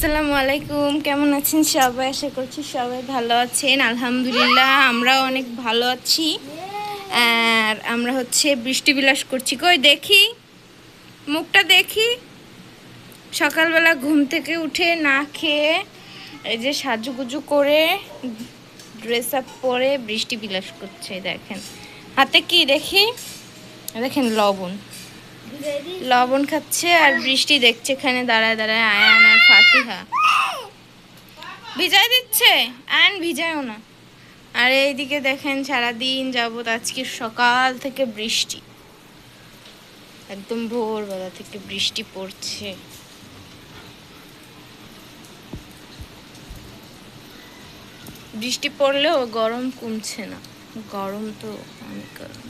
আসসালামু আলাইকুম, কেমন আছেন সবাই? আশা করছি সবাই ভালো আছেন। আলহামদুলিল্লাহ আমরাও অনেক ভালো আছি। আর আমরা বৃষ্টি বিলাস করছি। কই দেখি মুখটা দেখি। সকালবেলা ঘুম থেকে উঠে না খেয়ে এই যে সাজুগুজু করে ড্রেস আপ পরে বৃষ্টি বিলাস করছে। দেখেন হাতে কি দেখি, দেখেন লবণ লবণ খাচ্ছে আর বৃষ্টি দেখছে এখানে দাঁড়ায় দাঁড়ায়। আয়ান আর ফাতিহা ভিজাই দিচ্ছে, আয়ান ভিজায়ও না। আর এইদিকে দেখেন সারাদিন যাবত আজকে সকাল থেকে বৃষ্টি, একদম ভোরবেলা থেকে বৃষ্টি পড়ছে। বৃষ্টি পড়লেও গরম কমছে না, গরম তো অনেক গরম।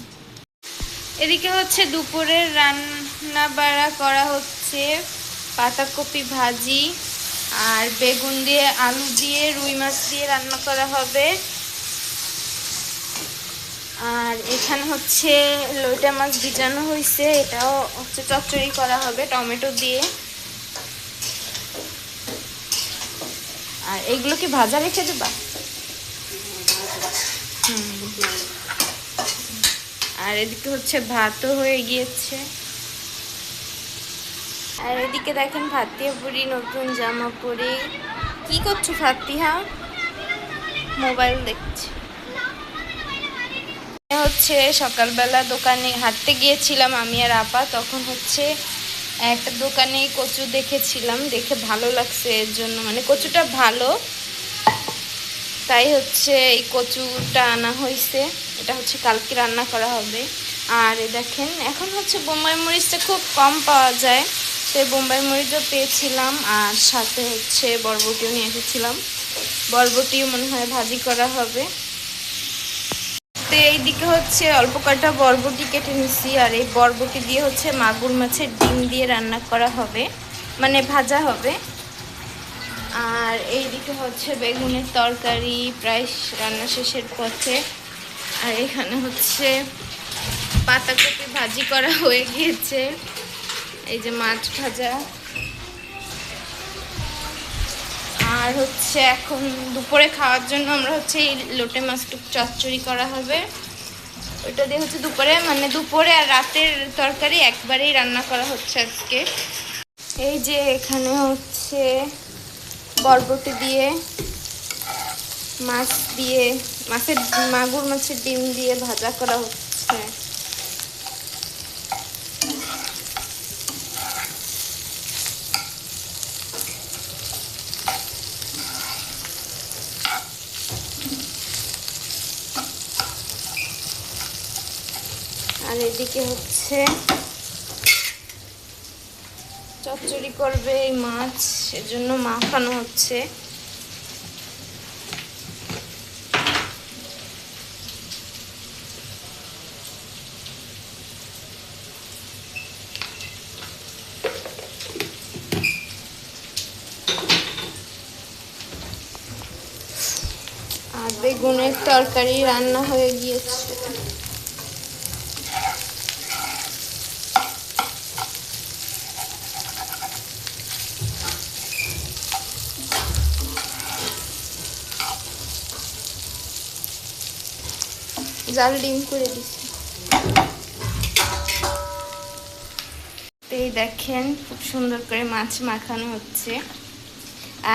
এদিকে দুপুরের রান্না বাড়া করা হচ্ছে। পাতাকপি ভাজি আর বেগুন দিয়ে আলু দিয়ে রুই মাছ দিয়ে রান্না করা হবে। আর এখানে লইটা মাছ ভিজানো হয়েছে, এটাও চচ্চড়ি করা হবে টমেটো দিয়ে। আর এইগুলো কি ভাজা রেখে দেবা? আর এদিকে ভাতও হয়ে গিয়েছে। আর এদিকে দেখেন ফাতিহা পরি নতুন জামা পরে। কি করছো ফাতিহা? মোবাইল দেখছে। সকালবেলা দোকানে হাঁটতে গিয়েছিলাম আমি আর আপা। তখন একটা দোকানে কচু দেখেছিলাম, দেখে ভালো লাগছে, এর জন্য মানে কচুটা ভালো, তাই এই কচুটা আনা হয়েছে। এটা কালকে রান্না করা হবে। আর দেখেন এখন বোম্বাই মরিচটা খুব কম পাওয়া যায়, সেই বোম্বাই মরিচও পেয়েছিলাম। আর সাথে বরবটিও নিয়ে এসেছিলাম, বরবটিও মনে হয় ভাজি করা হবে। তো এইদিকে অল্প কটা বরবটি কেটে নিছি। আর এই বরবটি দিয়ে মাগুর মাছের ডিম দিয়ে রান্না করা হবে, মানে ভাজা হবে। আর এইদিকে বেগুনের তরকারি প্রায় রান্না শেষের পথে। আর এখানে পাতাকপি ভাজি করা হয়ে গিয়েছে। এই যে মাছ ভাজা। আর এখন দুপুরে খাওয়ার জন্য আমরা এই লোটে মাছটুক চচ্চড়ি করা হবে। ওইটা দিয়ে দুপুরে, মানে দুপুরে আর রাতের তরকারি একবারেই রান্না করা হচ্ছে আজকে। এই যে এখানে বরবটি দিয়ে মাছ দিয়ে মাগুর মাছের ডিম দিয়ে ভাজা করা হচ্ছে। আর এদিকে চচ্চড়ি করবে এই মাছ, এজন্য মাখানো হচ্ছে। আর বেগুনের তরকারি রান্না হয়ে গিয়েছে। জাল ডিম করে দিচ্ছি। এই দেখেন খুব সুন্দর করে মাছ মাখানো হচ্ছে।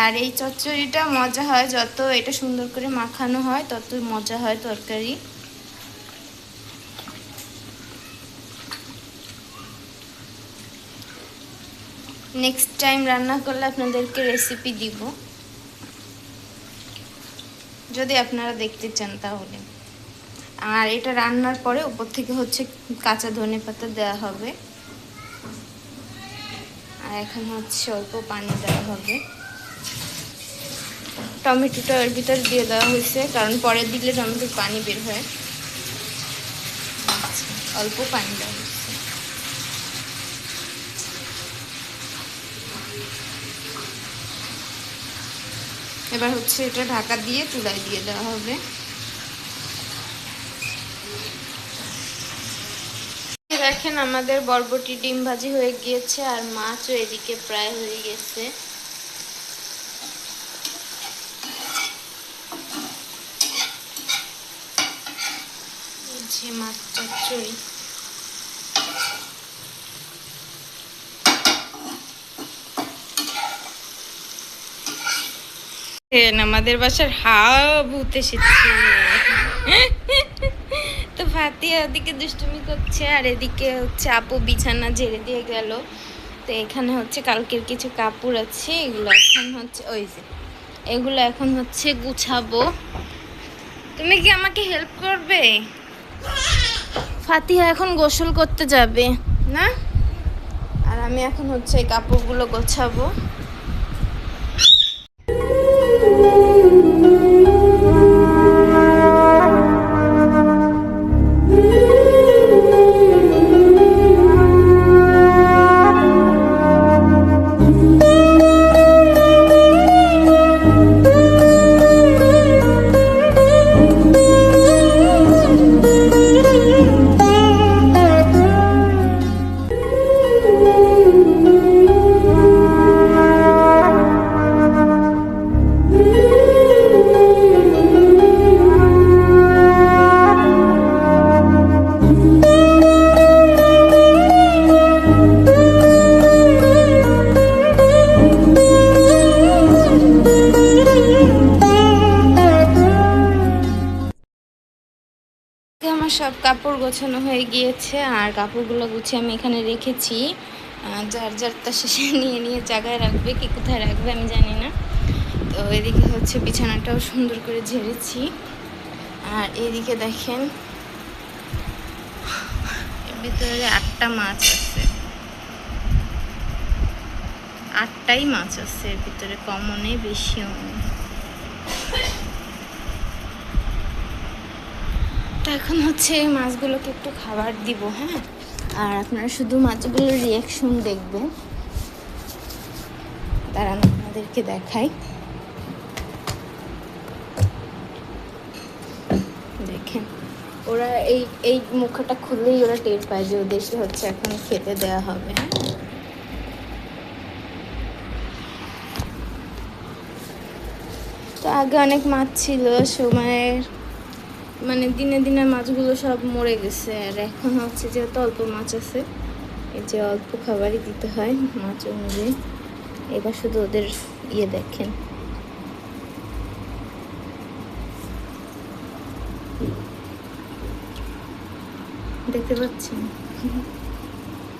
আর এই চচ্চড়িটা মজা হয়, যত এটা সুন্দর করে মাখানো হয় তত মজা হয় তরকারি। নেক্সট টাইম রান্না করলে আপনাদেরকে রেসিপি দিব, যদি আপনারা দেখতে চান তাহলে। আর এটা রান্নার পরে উপর থেকে কাঁচা ধনেপাতা দেওয়া হবে। আর এখন অল্প পানি দেওয়া হবে। টমেটোটা এর ভিতরে দিয়ে দেওয়া হয়েছে, কারণ পরে দিলে টমেটোর পানি বের হয়। অল্প পানি দেওয়া হয়েছে। এবার এটা ঢাকা দিয়ে চুলায় দিয়ে দেওয়া হবে। দেখেন আমাদের বরবটি ডিম ভাজি হয়ে গিয়েছে, আর মাছও এদিকে প্রায় হয়ে গেছে। হচ্ছে মাছ চচ্চড়ি। আমাদের বাসার হাওয়া ভূত এসেছে। তো ফাতিয়া ওদিকে দুষ্টুমি করছে, আর এদিকে হচ্ছে আপু বিছানা ঝেড়ে দিয়ে গেল। তো এখানে হচ্ছে কালকের কিছু কাপড় আছে, এগুলো এখন হচ্ছে ওই যে এগুলো এখন হচ্ছে গুছাবো। তুমি কি আমাকে হেল্প করবে? ফাতিহা এখন গোসল করতে যাবে না, আর আমি এখন হচ্ছে এই কাপড়গুলো গোছাবো। আমার সব কাপড় গোছানো হয়ে গিয়েছে, আর কাপড়গুলো গুছিয়ে আমি এখানে রেখেছি। যার যারটা শেষে নিয়ে নিয়ে জায়গায় রাখবে, কি কোথায় রাখবে আমি জানি না। তো এদিকে হচ্ছে বিছানাটাও সুন্দর করে ঝেড়েছি। আর এদিকে দেখেন এর ভিতরে 8টা মাছ আছে, 8টাই মাছ আছে এর ভিতরে, কমও নেই বেশিও নেই। তো এখন হচ্ছে এই মাছগুলোকে একটু খাবার দিব, হ্যাঁ। আর আপনারা শুধু মাছগুলোর রিয়াকশন দেখবেন, দাঁড়ান আপনাদেরকে দেখাই। দেখেন ওরা এই মুখটা খুললেই ওরা টের পায় যে ওদেরকে হচ্ছে এখন খেতে দেওয়া হবে, হ্যাঁ। তো আগে অনেক মাছ ছিল, সময়ের মানে দিনে দিনে মাছগুলো সব মরে গেছে। আর এখন হচ্ছে যেহেতু অল্প মাছ আছে, এই যে অল্প খাবারই দিতে হয় মাছ অনুযায়ী। এবার শুধু ওদের দেখেন, দেখতে পাচ্ছেন,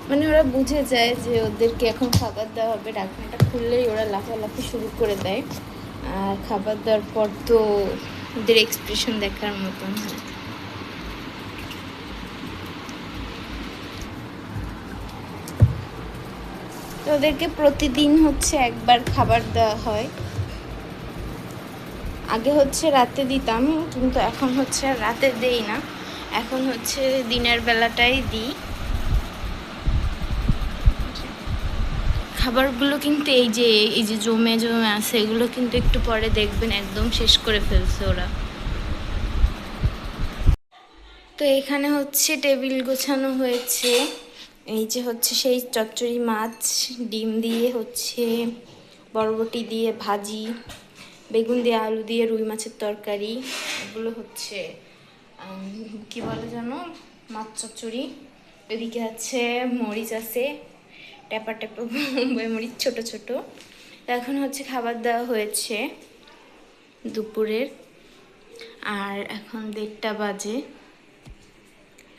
মানে ওরা বুঝে যায় যে ওদেরকে এখন খাবার দেওয়া হবে। ঢাকনাটা খুললেই ওরা লাফালাফি শুরু করে দেয়। আর খাবার দেওয়ার পর তো ওদের এক্সপ্রেশন দেখার মতন হয়। তো ওদেরকে প্রতিদিন হচ্ছে একবার খাবার দেওয়া হয়। আগে হচ্ছে রাতে দিতাম, কিন্তু এখন হচ্ছে রাতে দেই না, এখন হচ্ছে দিনের বেলাটাই দিই। খাবারগুলো কিন্তু এই যে জমে জমে আছে, এগুলো কিন্তু একটু পরে দেখবেন একদম শেষ করে ফেলছে ওরা। তো এখানে হচ্ছে টেবিল গোছানো হয়েছে। এই যে হচ্ছে সেই চচ্চড়ি মাছ, ডিম দিয়ে হচ্ছে বরবটি দিয়ে ভাজি, বেগুন দিয়ে আলু দিয়ে রুই মাছের তরকারি, এগুলো হচ্ছে কি বলে জানো, মাছ চচ্চড়ি। এদিকে আছে মরিচ আছে, ট্যাপা ট্যাপা মরিচ ছোট ছোট। এখন হচ্ছে খাবার দেওয়া হয়েছে দুপুরের, আর এখন 1:30 বাজে।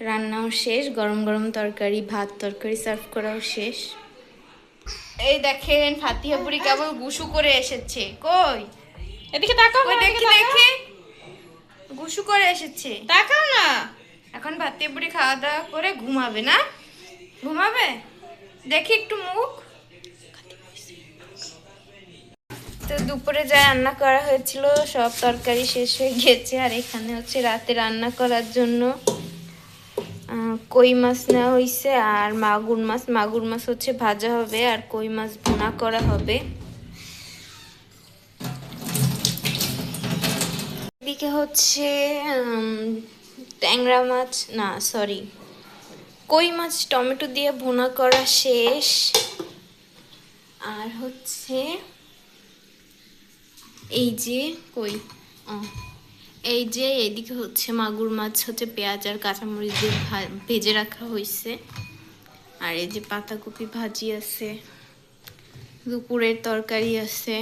রান্নাও শেষ, গরম গরম তরকারি, ভাত তরকারি সার্ভ করাও শেষ। এই দেখেন ফাতিহা বুড়ি কেবল গুসু করে এসেছে। কই এদিকে তাকাও, দেখি দেখি, গুসু করে এসেছে, তাকাও না। এখন ফাতিহা বুড়ি খাওয়া দাওয়া করে ঘুমাবে না? ঘুমাবে, দেখি একটু মুখ। তো দুপুরে যা রান্না করা হয়েছিল সব তরকারি শেষ হয়ে গিয়েছে। আর এখানে হচ্ছে রাতে রান্না করার জন্য কই মাছ নেওয়া হয়েছে, আর মাগুর মাছ হচ্ছে ভাজা হবে, আর কই মাছ ভুনা করা হবে। এদিকে হচ্ছে ট্যাংরা মাছ, না সরি, কই মাছ টমেটো দিয়ে ভুনা করা শেষ। আর হচ্ছে এই যে এই যে এইদিকে হচ্ছে মাগুর মাছ হচ্ছে পেঁয়াজ আর কাঁচামরিচ দিয়ে ভেজে রাখা হয়েছে। আর এই যে পাতাকপি ভাজি আছে, দুপুরের তরকারি আছে।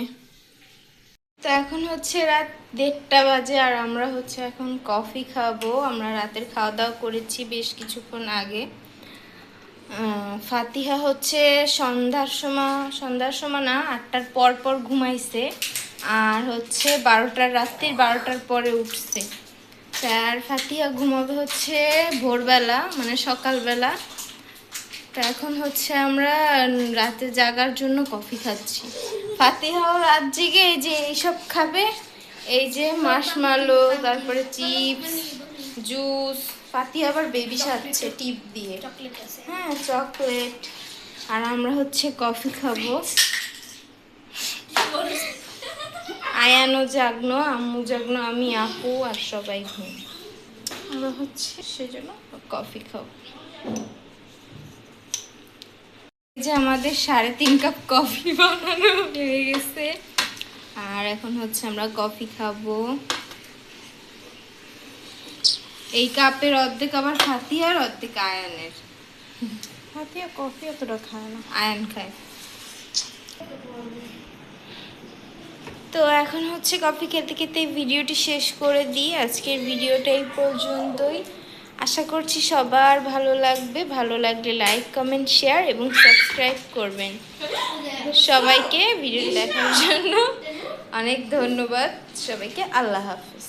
তো এখন হচ্ছে রাত 1:30 বাজে আর আমরা হচ্ছে এখন কফি খাবো। আমরা রাতের খাওয়া দাওয়া করেছি বেশ কিছুক্ষণ আগে। ফাতিহা হচ্ছে সন্ধ্যার সময় না 8টার পর পর ঘুমাইছে, আর হচ্ছে রাত্রির 12টার পরে উঠছে। আর ফাতিহা ঘুমাবে হচ্ছে ভোরবেলা, মানে সকালবেলা। তো এখন হচ্ছে আমরা রাতে জাগার জন্য কফি খাচ্ছি। ফাতিহাও রাত জেগে এই যে এইসব খাবে, এই যে মাশমালো, তারপরে চিপস, জুস। ফাতিহা আবার বেবি সাজছে টিপ দিয়ে, হ্যাঁ চকলেট। আর আমরা হচ্ছে কফি খাবো। আয়ানও জাগনো, আম্মু জাগনো, আমি, আপু আর সবাই ঘুম। আমরা হচ্ছে সেজন্য কফি খাবো। যে আমাদের 3.5 কাপ কফি বানানো হয়ে গেছে, আর এখন হচ্ছে আমরা কফি খাবো। এই কাপের অর্ধেক আবার ফাতিহার, অর্ধেক আয়ানের। ফাতিহা কফি অতটা খায় না, আয়ান খায়। তো এখন হচ্ছে কফি খেতে খেতে ভিডিওটি শেষ করে দিই। আজকের ভিডিওটা এই পর্যন্তই। আশা করছি সবার ভালো লাগবে। ভালো লাগলে লাইক, কমেন্ট, শেয়ার এবং সাবস্ক্রাইব করবেন। সবাইকে ভিডিও দেখার জন্য অনেক ধন্যবাদ। সবাইকে আল্লাহ হাফেজ।